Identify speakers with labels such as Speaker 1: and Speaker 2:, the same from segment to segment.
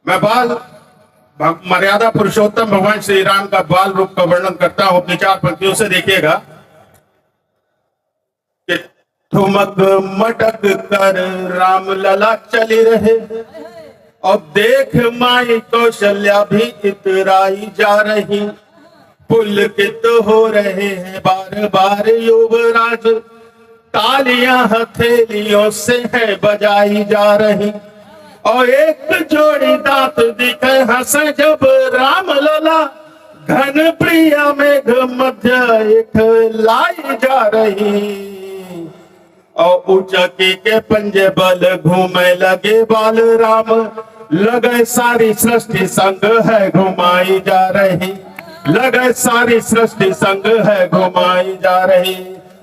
Speaker 1: मैं बाल मर्यादा पुरुषोत्तम भगवान श्री राम का बाल रूप का वर्णन करता हूं अपनी 4 पंक्तियों से। देखिएगा कि ठुमक मटक कर राम लला चली रहे, और देख माई कौशल्या भी इतराई जा रही। पुलकित हो रहे हैं बार बार युवराज, तालियां हथेलियों से है बजाई जा रही। और एक जोड़ी दांत दिखे हंसे जब राम लला, घन प्रिया मेघ मध्य एक लाई जा रही। और उचकी के पंजे बल घूमे लगे बाल राम, लगे सारी सृष्टि संग है घुमाई जा रही। लगे सारी सृष्टि संग है घुमाई जा रही।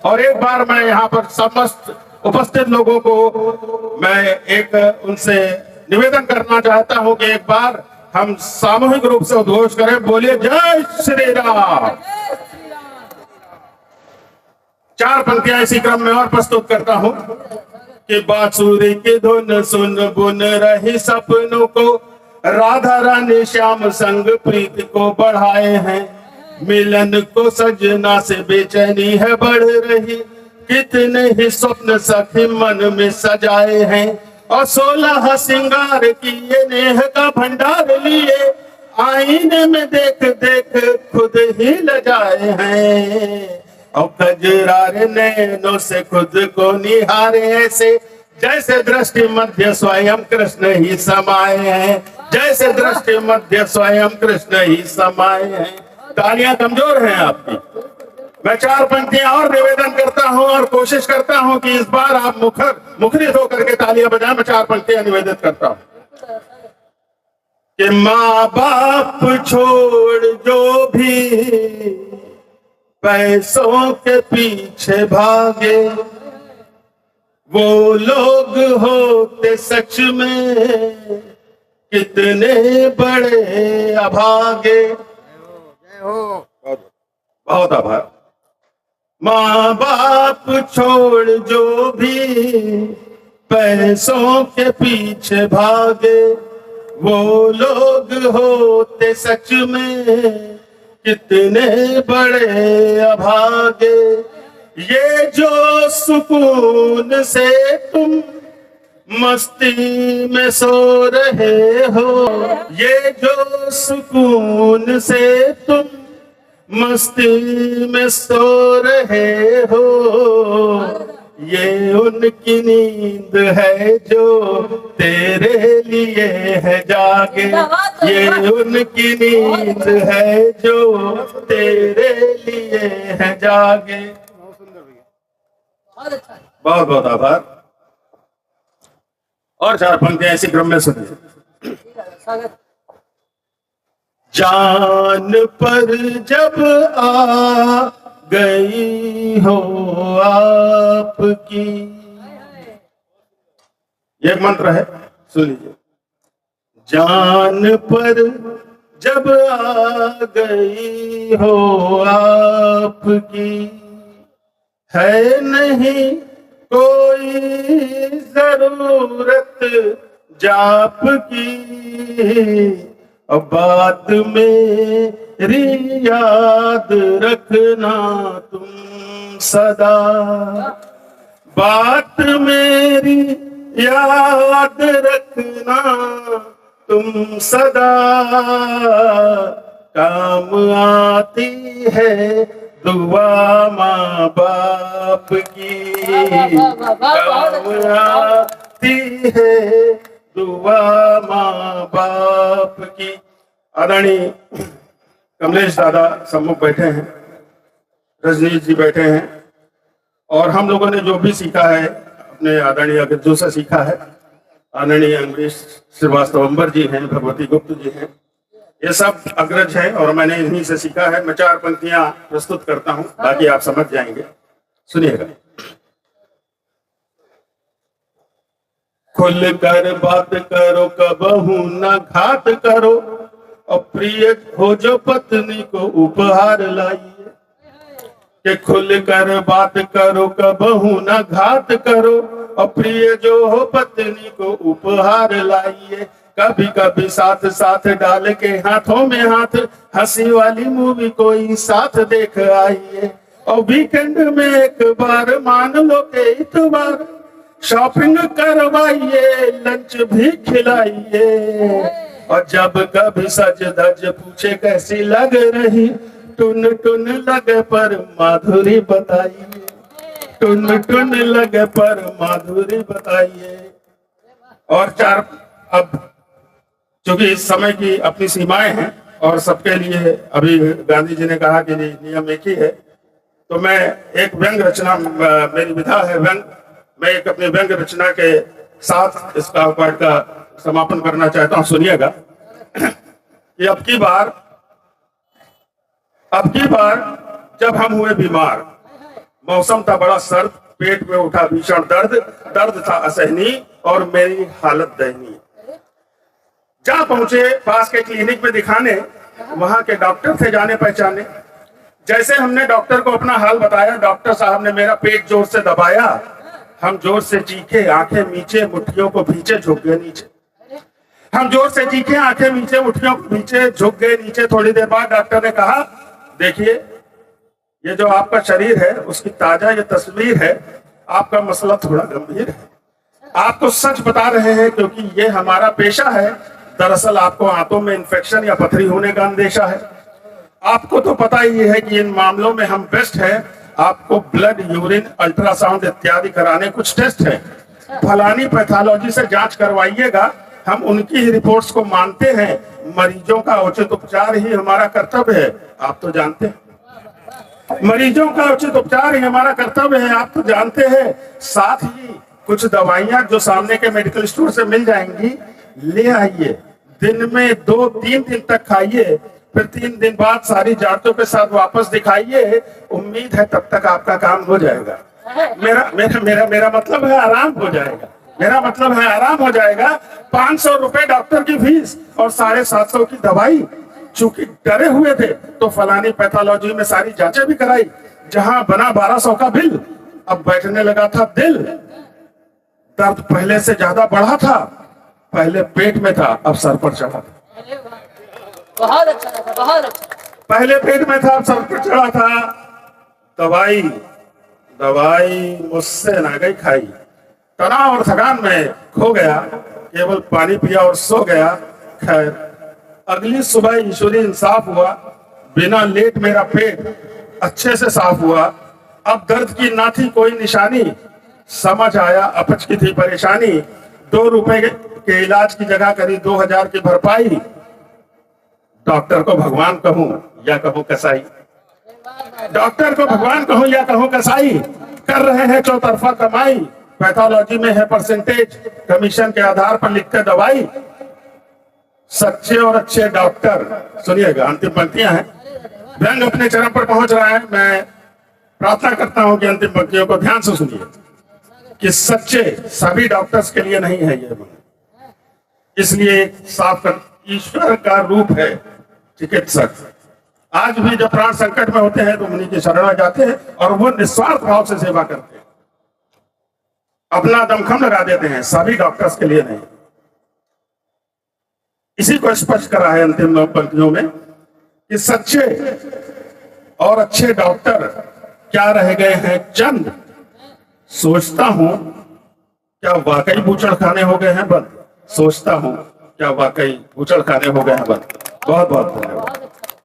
Speaker 1: और एक बार मैं यहाँ पर समस्त उपस्थित लोगों को मैं एक उनसे निवेदन करना चाहता हूं कि एक बार हम सामूहिक रूप से उद्घोष करें, बोलिए जय श्री राम। 4 पंक्तियां इसी क्रम में और प्रस्तुत करता हूं कि बांसुरी की धुन सुन बुन रही सपनों को, राधा रानी श्याम संग प्रीति को बढ़ाए हैं। मिलन को सजना से बेचैनी है बढ़ रही, कितने ही स्वप्न सखी मन में सजाए हैं। और 16 सिंगार किए नेह का भंडार लिए, आईने में देख देख खुद ही लजाए हैं। और कजरारे नैनों से खुद को निहारे ऐसे, जैसे दृष्टि मध्य स्वयं कृष्ण ही समाये हैं। जैसे दृष्टि मध्य स्वयं कृष्ण ही समाये हैं। तालियां कमजोर हैं आपकी। मैं 4 पंक्तियां और निवेदन करता हूं और कोशिश करता हूं कि इस बार आप मुखरित होकर के तालियां बजाएं। मैं 4 पंक्तियां निवेदित करता हूं कि माँ बाप छोड़ जो भी पैसों के पीछे भागे, वो लोग होते सच में कितने बड़े अभागे। बहुत आभार। माँ बाप छोड़ जो भी पैसों के पीछे भागे, वो लोग होते सच में कितने बड़े अभागे। ये जो सुकून से तुम मस्ती में सो रहे हो, ये जो सुकून से तुम मस्ती में सो रहे हो, ये उनकी नींद है जो तेरे लिए है जागे। ये उनकी नींद है जो तेरे लिए है जागे। बहुत बहुत आभार। और 4 पंक्तियां इसी क्रम में सुनिए। जान पर जब आ गई हो आपकी, ये एक मंत्र है, सुन लीजिए। जान पर जब आ गई हो आपकी, है नहीं कोई जरूरत जाप की। अब बात मेरी याद रखना तुम सदा, बात मेरी याद रखना तुम सदा। काम आती है दुआ माँ बाप की, काम आती है दुआ माँ बाप की। आदरणीय कमलेश दादा सम्मुख बैठे हैं, रजनीश जी बैठे हैं, और हम लोगों ने जो भी सीखा है अपने आदरणीय अग्रजों से सीखा है। आदरणीय अम्बरीश श्रीवास्तव अंबर जी हैं, भगवती गुप्त जी हैं, ये सब अग्रज हैं और मैंने इन्हीं से सीखा है। मैं 4 पंक्तियां प्रस्तुत करता हूं, बाकी आप समझ जाएंगे, सुनिएगा। खुल कर बात करो कबहू न घात करो, और प्रिय हो जो पत्नी को उपहार लाइए। कि खुल कर बात करो कबहू न घात करो, और प्रिय जो हो पत्नी को उपहार लाइए। कभी कभी साथ साथ डाल के हाथों में हाथ, हंसी वाली मूवी कोई साथ देख आइए। और वीकेंड में एक बार मान लो के इतवार, शॉपिंग करवाइए, लंच भी खिलाइए। और जब कभी सज धज पूछे कैसी लग रही, टुन टुन लगे पर माधुरी बताइए, टुन टुन लगे पर माधुरी बताइए। और चार, अब क्योंकि इस समय की अपनी सीमाएं हैं और सबके लिए अभी गांधी जी ने कहा कि नियम एक ही है, तो मैं एक व्यंग रचना, मेरी विधा है व्यंग, मैं एक अपनी व्यंग रचना के साथ इसका पाठ का समापन करना चाहता हूं। सुनिएगा कि अब की बार जब हम हुए बीमार, मौसम था बड़ा सर्द, पेट में उठा भीषण दर्द, दर्द था असहनीय और मेरी हालत दयनीय। जहां पहुंचे पास के क्लिनिक में दिखाने, वहां के डॉक्टर थे जाने पहचाने। जैसे हमने डॉक्टर को अपना हाल बताया, डॉक्टर साहब ने मेरा पेट जोर से दबाया, हम जोर से चीखे, आंखें नीचे, मुट्ठियों को भींचे, झुक गए नीचे। हम जोर से चीखे, आंखें नीचे, मुट्ठियों को भींचे, झुक गए नीचे। थोड़ी देर बाद डॉक्टर ने कहा, देखिए ये जो आपका शरीर है उसकी ताजा ये तस्वीर है, आपका मसला थोड़ा गंभीर है। आपको सच बता रहे हैं क्योंकि ये हमारा पेशा है। दरअसल आपको आंतों में इंफेक्शन या पथरी होने का अंदेशा है। आपको तो पता ही है कि इन मामलों में हम बेस्ट है। आपको ब्लड, यूरिन, अल्ट्रासाउंड इत्यादि कराने कुछ टेस्ट है। फलानी पैथोलॉजी से जांच करवाइएगा, हम उनकी ही रिपोर्ट्स को मानते हैं। मरीजों का उचित उपचार ही हमारा कर्तव्य है, आप तो जानते हैं। मरीजों का उचित उपचार ही हमारा कर्तव्य है, आप तो जानते हैं। साथ ही कुछ दवाइयां जो सामने के मेडिकल स्टोर से मिल जाएंगी, ले आइए। दिन में 2-3 दिन तक खाइए, फिर 3 दिन बाद सारी जांचों के साथ वापस दिखाइए। उम्मीद है तब तक आपका काम हो जाएगा। मेरा मतलब है आराम हो जाएगा। मेरा मतलब है आराम हो जाएगा। 500 रुपए डॉक्टर की फीस और 750 की दवाई। चूंकि डरे हुए थे तो फलानी पैथोलॉजी में सारी जांचें भी कराई, जहां बना 1200 का बिल। अब बैठने लगा था दिल, दर्द पहले से ज्यादा बढ़ा था। पहले पेट में था, अब सर पर चढ़ा था।
Speaker 2: बहुत अच्छा था, बहुत अच्छा।
Speaker 1: पहले पेट में था, अब सर पर चढ़ा था। दवाई मुझसे ना गई खाई। तनाव और थकान में खो गया, केवल पानी पिया और सो गया। खैर अगली सुबह इंसुलिन साफ हुआ, बिना लेट मेरा पेट अच्छे से साफ हुआ। अब दर्द की ना थी कोई निशानी, समझ आया अपच की थी परेशानी। 2 रुपए के इलाज की जगह करी 2000 की भरपाई। डॉक्टर को भगवान कहूं या कहूं कसाई, डॉक्टर को भगवान कहूं या कहूं कसाई। कर रहे हैं चौतरफा कमाई, पैथोलॉजी में है परसेंटेज, कमीशन के आधार पर लिखते दवाई। सच्चे और अच्छे डॉक्टर, सुनिएगा अंतिम पंक्तियां हैं। व्यंग अपने चरम पर पहुंच रहा है। मैं प्रार्थना करता हूं कि अंतिम पंक्तियों को ध्यान से सुनिए कि सच्चे सभी डॉक्टर्स के लिए नहीं है ये। इसलिए साफ कर, ईश्वर का रूप है चिकित्सक। आज भी जब प्राण संकट में होते हैं तो उन्हीं की शरण में जाते हैं और वो निस्वार्थ भाव से सेवा करते हैं, अपना दमखम लगा देते हैं। सभी डॉक्टर्स के लिए नहीं। इसी को स्पष्ट करा है अंतिम पंक्तियों में कि सच्चे और अच्छे डॉक्टर क्या रह गए हैं चंद। सोचता हूं क्या वाकई बूचड़ खाने हो गए हैं बंद। सोचता हूं क्या वाकई बूचड़ खाने हो गए हैं बंद। बहुत बहुत धन्यवाद।